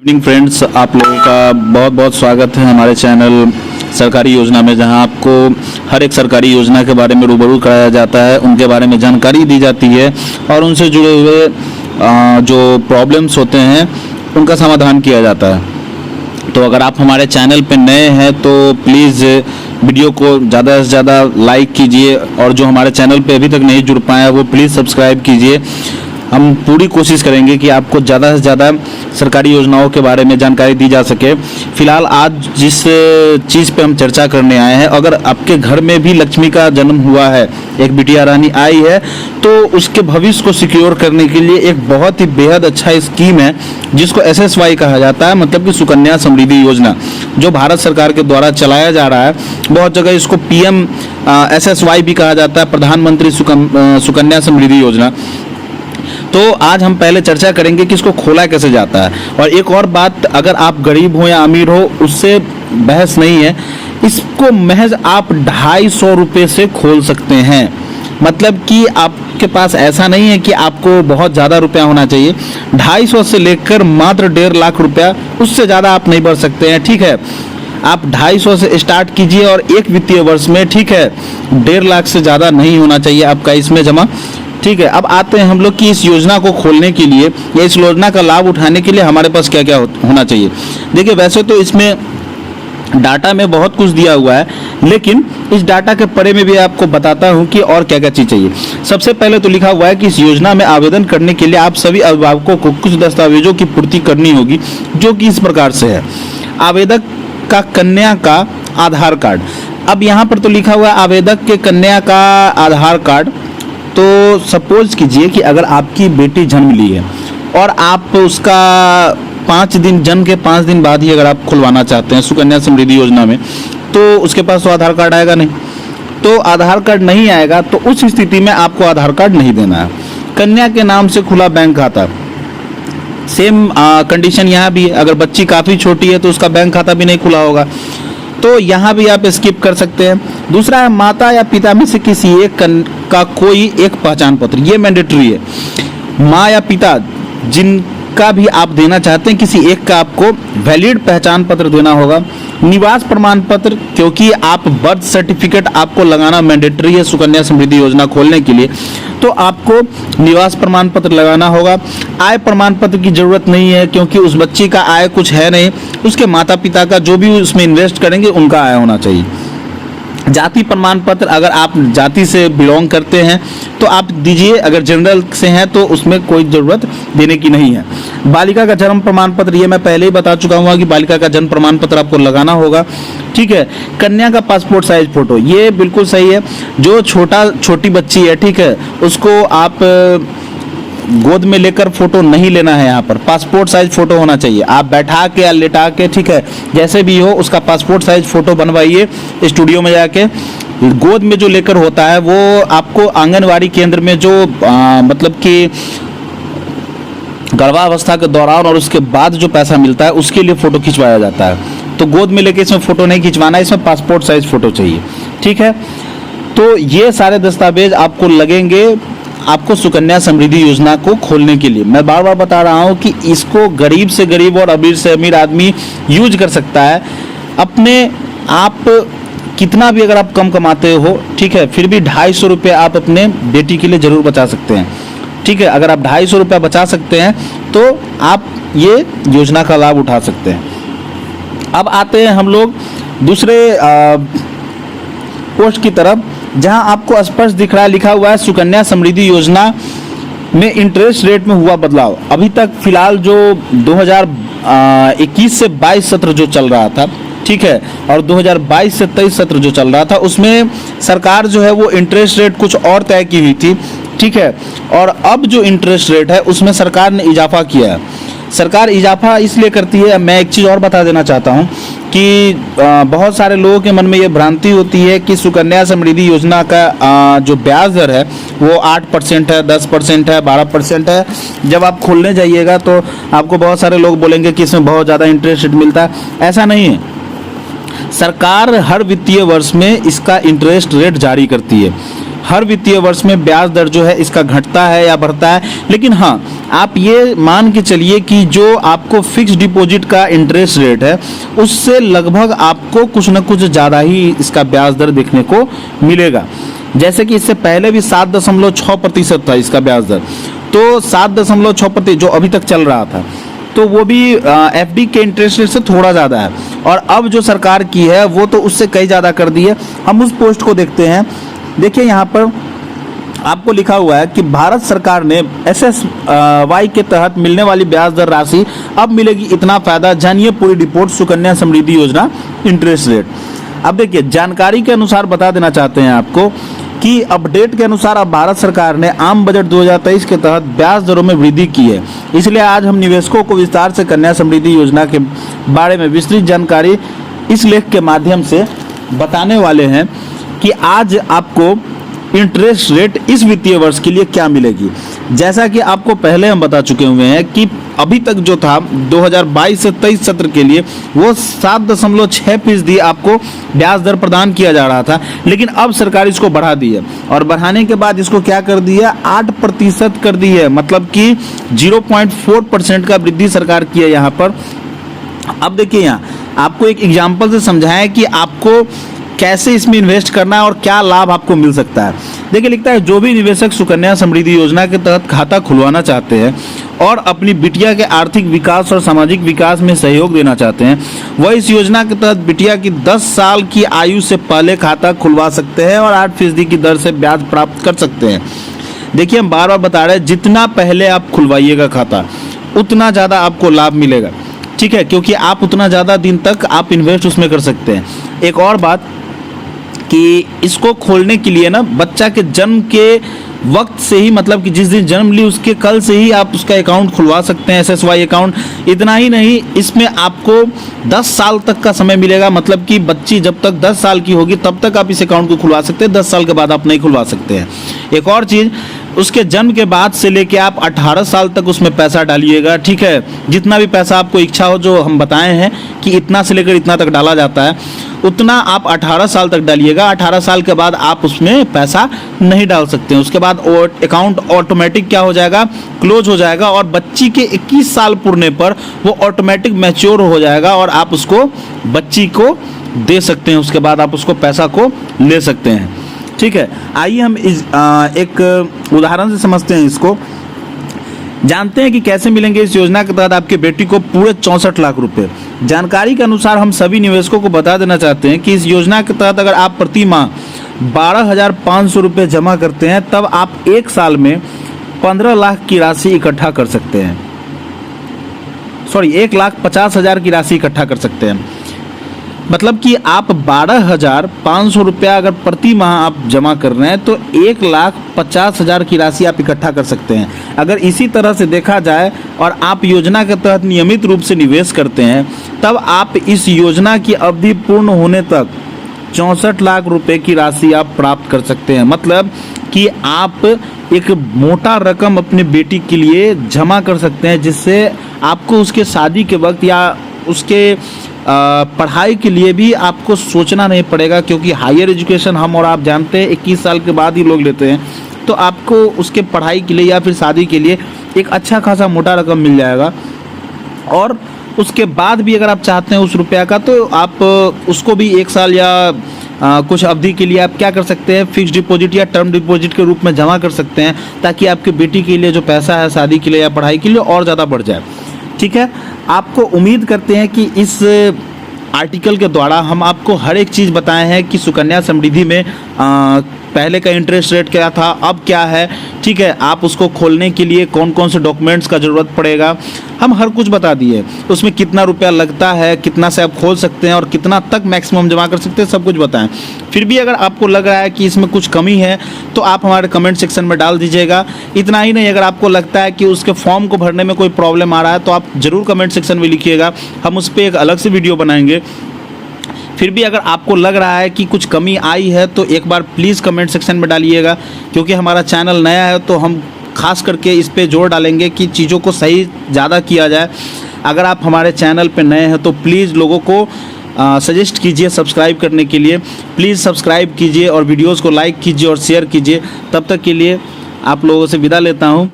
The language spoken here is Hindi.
इवनिंग फ्रेंड्स, आप लोगों का बहुत बहुत स्वागत है हमारे चैनल सरकारी योजना में, जहां आपको हर एक सरकारी योजना के बारे में रूबरू कराया जाता है, उनके बारे में जानकारी दी जाती है और उनसे जुड़े हुए जो प्रॉब्लम्स होते हैं उनका समाधान किया जाता है। तो अगर आप हमारे चैनल पे नए हैं तो प्लीज़ वीडियो को ज़्यादा से ज़्यादा लाइक कीजिए और जो हमारे चैनल पे अभी तक नहीं जुड़ पाए हैं वो प्लीज़ सब्सक्राइब कीजिए। हम पूरी कोशिश करेंगे कि आपको ज़्यादा से ज़्यादा सरकारी योजनाओं के बारे में जानकारी दी जा सके। फिलहाल आज जिस चीज़ पे हम चर्चा करने आए हैं, अगर आपके घर में भी लक्ष्मी का जन्म हुआ है, एक बिटिया रानी आई है, तो उसके भविष्य को सिक्योर करने के लिए एक बहुत ही बेहद अच्छा स्कीम है जिसको SSY कहा जाता है, मतलब कि सुकन्या समृद्धि योजना, जो भारत सरकार के द्वारा चलाया जा रहा है। बहुत जगह इसको PM SSY भी कहा जाता है, प्रधानमंत्री सुकन्या समृद्धि योजना। तो आज हम पहले चर्चा करेंगे कि इसको खोला कैसे जाता है। और एक और बात, अगर आप गरीब हो या अमीर हो उससे बहस नहीं है, इसको महज आप 250 रुपये से खोल सकते हैं। मतलब कि आपके पास ऐसा नहीं है कि आपको बहुत ज़्यादा रुपया होना चाहिए। 250 से लेकर मात्र 1.5 लाख रुपया, उससे ज़्यादा आप नहीं बढ़ सकते हैं। ठीक है, आप 250 से स्टार्ट कीजिए और एक वित्तीय वर्ष में, ठीक है, 1.5 लाख से ज़्यादा नहीं होना चाहिए आपका इसमें जमा। ठीक है, अब आते हैं हम लोग कि इस योजना को खोलने के लिए या इस योजना का लाभ उठाने के लिए हमारे पास क्या क्या होना चाहिए। देखिए, वैसे तो इसमें डाटा में बहुत कुछ दिया हुआ है, लेकिन इस डाटा के परे में भी आपको बताता हूं कि और क्या क्या चीज़ चाहिए। सबसे पहले तो लिखा हुआ है कि इस योजना में आवेदन करने के लिए आप सभी अभिभावकों को कुछ दस्तावेजों की पूर्ति करनी होगी, जो कि इस प्रकार से है। आवेदक का कन्या का आधार कार्ड। अब यहाँ पर तो लिखा हुआ है आवेदक के कन्या का आधार कार्ड। तो सपोज कीजिए कि अगर आपकी बेटी जन्म ली है और आप उसका 5 दिन, जन्म के 5 दिन बाद ही अगर आप खुलवाना चाहते हैं सुकन्या समृद्धि योजना में, तो उसके पास तो आधार कार्ड आएगा नहीं। तो आधार कार्ड नहीं आएगा तो उस स्थिति में आपको आधार कार्ड नहीं देना है। कन्या के नाम से खुला बैंक खाता, सेम कंडीशन यहाँ भी है। अगर बच्ची काफ़ी छोटी है तो उसका बैंक खाता भी नहीं खुला होगा, तो यहाँ भी आप स्किप कर सकते हैं। दूसरा है माता या पिता में से किसी एक का कोई एक पहचान पत्र, ये मैंडेटरी है। माँ या पिता जिनका भी आप देना चाहते हैं, किसी एक का आपको वैलिड पहचान पत्र देना होगा। निवास प्रमाण पत्र, क्योंकि आप बर्थ सर्टिफिकेट आपको लगाना मैंडेटरी है सुकन्या समृद्धि योजना खोलने के लिए, तो आपको निवास प्रमाण पत्र लगाना होगा। आय प्रमाण पत्र की जरूरत नहीं है, क्योंकि उस बच्ची का आय कुछ है नहीं, उसके माता पिता का जो भी उसमें इन्वेस्ट करेंगे उनका आय होना चाहिए। जाति प्रमाण पत्र, अगर आप जाति से बिलोंग करते हैं तो आप दीजिए, अगर जनरल से हैं तो उसमें कोई ज़रूरत देने की नहीं है। बालिका का जन्म प्रमाण पत्र, ये मैं पहले ही बता चुका हूँ कि बालिका का जन्म प्रमाण पत्र आपको लगाना होगा। ठीक है, कन्या का पासपोर्ट साइज फोटो, ये बिल्कुल सही है। जो छोटी बच्ची है, ठीक है, उसको आप गोद में लेकर फोटो नहीं लेना है। यहाँ पर पासपोर्ट साइज फोटो होना चाहिए। आप बैठा के या लेटा के, ठीक है, जैसे भी हो, उसका पासपोर्ट साइज फोटो बनवाइए स्टूडियो में जाके। गोद में जो लेकर होता है वो आपको आंगनवाड़ी केंद्र में जो मतलब कि गर्भावस्था के दौरान और उसके बाद जो पैसा मिलता है उसके लिए फ़ोटो खिंचवाया जाता है। तो गोद में लेके इसमें फ़ोटो नहीं खिंचवाना है, इसमें पासपोर्ट साइज फ़ोटो चाहिए। ठीक है, तो ये सारे दस्तावेज आपको लगेंगे आपको सुकन्या समृद्धि योजना को खोलने के लिए। मैं बार बार बता रहा हूँ कि इसको गरीब से गरीब और अमीर से अमीर आदमी यूज कर सकता है। अपने आप कितना भी अगर आप कम कमाते हो, ठीक है, फिर भी 250 रुपये आप अपने बेटी के लिए ज़रूर बचा सकते हैं। ठीक है, अगर आप 250 रुपया बचा सकते हैं तो आप ये योजना का लाभ उठा सकते हैं। अब आते हैं हम लोग दूसरे पोस्ट की तरफ, जहां आपको स्पष्ट दिख रहा है, लिखा हुआ है सुकन्या समृद्धि योजना में इंटरेस्ट रेट में हुआ बदलाव। अभी तक फिलहाल जो 2021 से 22 सत्र जो चल रहा था, ठीक है, और 2022 से 23 सत्र जो चल रहा था, उसमें सरकार जो है वो इंटरेस्ट रेट कुछ और तय की हुई थी। ठीक है, और अब जो इंटरेस्ट रेट है उसमें सरकार ने इजाफा किया है। सरकार इजाफा इसलिए करती है, मैं एक चीज़ और बता देना चाहता हूँ कि बहुत सारे लोगों के मन में ये भ्रांति होती है कि सुकन्या समृद्धि योजना का जो ब्याज दर है वो 8% है, 10% है, 12% है। जब आप खोलने जाइएगा तो आपको बहुत सारे लोग बोलेंगे कि इसमें बहुत ज़्यादा इंटरेस्ट रेट मिलता है। ऐसा नहीं है, सरकार हर वित्तीय वर्ष में इसका इंटरेस्ट रेट जारी करती है। हर वित्तीय वर्ष में ब्याज दर जो है इसका घटता है या बढ़ता है। लेकिन हाँ, आप ये मान के चलिए कि जो आपको फिक्स डिपॉजिट का इंटरेस्ट रेट है उससे लगभग आपको कुछ न कुछ ज़्यादा ही इसका ब्याज दर देखने को मिलेगा। जैसे कि इससे पहले भी 7.6% था इसका ब्याज दर, तो 7.6% जो अभी तक चल रहा था, तो वो भी एफडी के इंटरेस्ट रेट से थोड़ा ज़्यादा है। और अब जो सरकार की है वो तो उससे कई ज़्यादा कर दी है। हम उस पोस्ट को देखते हैं। देखिए यहाँ पर आपको लिखा हुआ है कि भारत सरकार ने SSY के तहत मिलने वाली ब्याज दर राशि अब मिलेगी इतना फायदा, जानिए पूरी रिपोर्ट सुकन्या समृद्धि योजना इंटरेस्ट रेट। अब देखिए, जानकारी के अनुसार बता देना चाहते हैं आपको कि अपडेट के अनुसार अब भारत सरकार ने आम बजट 2023 के तहत ब्याज दरों में वृद्धि की है। इसलिए आज हम निवेशकों को विस्तार से कन्या समृद्धि योजना के बारे में विस्तृत जानकारी इस लेख के माध्यम से बताने वाले हैं कि आज आपको इंटरेस्ट रेट इस वित्तीय वर्ष के लिए क्या मिलेगी। जैसा कि आपको पहले हम बता चुके हुए हैं कि अभी तक जो था 2022 से 23 सत्र के लिए वो 7.6% आपको ब्याज दर प्रदान किया जा रहा था, लेकिन अब सरकार इसको बढ़ा दी है और बढ़ाने के बाद इसको क्या कर दिया, 8% कर दी है। मतलब कि 0.4% का वृद्धि सरकार की है यहाँ पर। अब देखिए, यहाँ आपको एक एग्जाम्पल से समझाएं कि आपको कैसे इसमें इन्वेस्ट करना है और क्या लाभ आपको मिल सकता है। देखिए, लिखता है जो भी निवेशक सुकन्या समृद्धि योजना के तहत खाता खुलवाना चाहते हैं और अपनी बिटिया के आर्थिक विकास और सामाजिक विकास में सहयोग देना चाहते हैं, वह इस योजना के तहत बिटिया की 10 साल की आयु से पहले खाता खुलवा सकते हैं और 8% की दर से ब्याज प्राप्त कर सकते हैं। देखिए, हम बार बार बता रहे हैं, जितना पहले आप खुलवाइएगा खाता उतना ज़्यादा आपको लाभ मिलेगा, ठीक है, क्योंकि आप उतना ज़्यादा दिन तक आप इन्वेस्ट उसमें कर सकते हैं। एक और बात कि इसको खोलने के लिए ना बच्चा के जन्म के वक्त से ही, मतलब कि जिस दिन जन्म ली उसके कल से ही आप उसका अकाउंट खुलवा सकते हैं, SSY अकाउंट। इतना ही नहीं, इसमें आपको 10 साल तक का समय मिलेगा। मतलब कि बच्ची जब तक 10 साल की होगी तब तक आप इस अकाउंट को खुलवा सकते हैं, 10 साल के बाद आप नहीं खुलवा सकते हैं। एक और चीज़, उसके जन्म के बाद से लेके आप 18 साल तक उसमें पैसा डालिएगा, ठीक है। जितना भी पैसा आपको इच्छा हो, जो हम बताए हैं कि इतना से लेकर इतना तक डाला जाता है, उतना आप 18 साल तक डालिएगा। 18 साल के बाद आप उसमें पैसा नहीं डाल सकते हैं। उसके बाद अकाउंट ऑटोमेटिक क्या हो जाएगा, क्लोज हो जाएगा और बच्ची के 21 साल पूरने पर वो ऑटोमेटिक मैच्योर हो जाएगा और आप उसको बच्ची को दे सकते हैं। उसके बाद आप उसको पैसा को ले सकते हैं, ठीक है। आइए हम इस एक उदाहरण से समझते हैं इसको। जानते हैं कि कैसे मिलेंगे इस योजना के तहत आपकी बेटी को पूरे 64 लाख रुपए। जानकारी के अनुसार हम सभी निवेशकों को बता देना चाहते हैं कि इस योजना के तहत अगर आप प्रति माह 12,500 रुपये जमा करते हैं तब आप एक साल में 15 लाख की राशि इकट्ठा कर सकते हैं। 1,50,000 की राशि इकट्ठा कर सकते हैं। मतलब कि आप 12,500 रुपया अगर प्रति माह आप जमा कर रहे हैं तो 1,50,000 की राशि आप इकट्ठा कर सकते हैं। अगर इसी तरह से देखा जाए और आप योजना के तहत नियमित रूप से निवेश करते हैं तब आप इस योजना की अवधि पूर्ण होने तक 64 लाख रुपए की राशि आप प्राप्त कर सकते हैं। मतलब कि आप एक मोटा रकम अपने बेटी के लिए जमा कर सकते हैं, जिससे आपको उसके शादी के वक्त या उसके पढ़ाई के लिए भी आपको सोचना नहीं पड़ेगा, क्योंकि हायर एजुकेशन हम और आप जानते हैं 21 साल के बाद ही लोग लेते हैं। तो आपको उसके पढ़ाई के लिए या फिर शादी के लिए एक अच्छा खासा मोटा रकम मिल जाएगा। और उसके बाद भी अगर आप चाहते हैं उस रुपया का, तो आप उसको भी 1 साल या कुछ अवधि के लिए आप क्या कर सकते हैं, फिक्स डिपॉजिट या टर्म डिपॉजिट के रूप में जमा कर सकते हैं, ताकि आपके बेटी के लिए जो पैसा है शादी के लिए या पढ़ाई के लिए और ज़्यादा बढ़ जाए, ठीक है। आपको उम्मीद करते हैं कि इस आर्टिकल के द्वारा हम आपको हर एक चीज़ बताए हैं कि सुकन्या समृद्धि में पहले का इंटरेस्ट रेट क्या था, अब क्या है, ठीक है। आप उसको खोलने के लिए कौन कौन से डॉक्यूमेंट्स का ज़रूरत पड़ेगा, हम हर कुछ बता दिए। उसमें कितना रुपया लगता है, कितना से आप खोल सकते हैं और कितना तक मैक्सिमम जमा कर सकते हैं, सब कुछ बताएं। फिर भी अगर आपको लग रहा है कि इसमें कुछ कमी है तो आप हमारे कमेंट सेक्शन में डाल दीजिएगा। इतना ही नहीं, अगर आपको लगता है कि उसके फॉर्म को भरने में कोई प्रॉब्लम आ रहा है तो आप ज़रूर कमेंट सेक्शन में लिखिएगा, हम उस पर एक अलग से वीडियो बनाएंगे। फिर भी अगर आपको लग रहा है कि कुछ कमी आई है तो एक बार प्लीज़ कमेंट सेक्शन में डालिएगा, क्योंकि हमारा चैनल नया है तो हम खास करके इस पे जोर डालेंगे कि चीज़ों को सही ज़्यादा किया जाए। अगर आप हमारे चैनल पे नए हैं तो प्लीज़ लोगों को सजेस्ट कीजिए सब्सक्राइब करने के लिए। प्लीज़ सब्सक्राइब कीजिए और वीडियोज़ को लाइक कीजिए और शेयर कीजिए। तब तक के लिए आप लोगों से विदा लेता हूँ।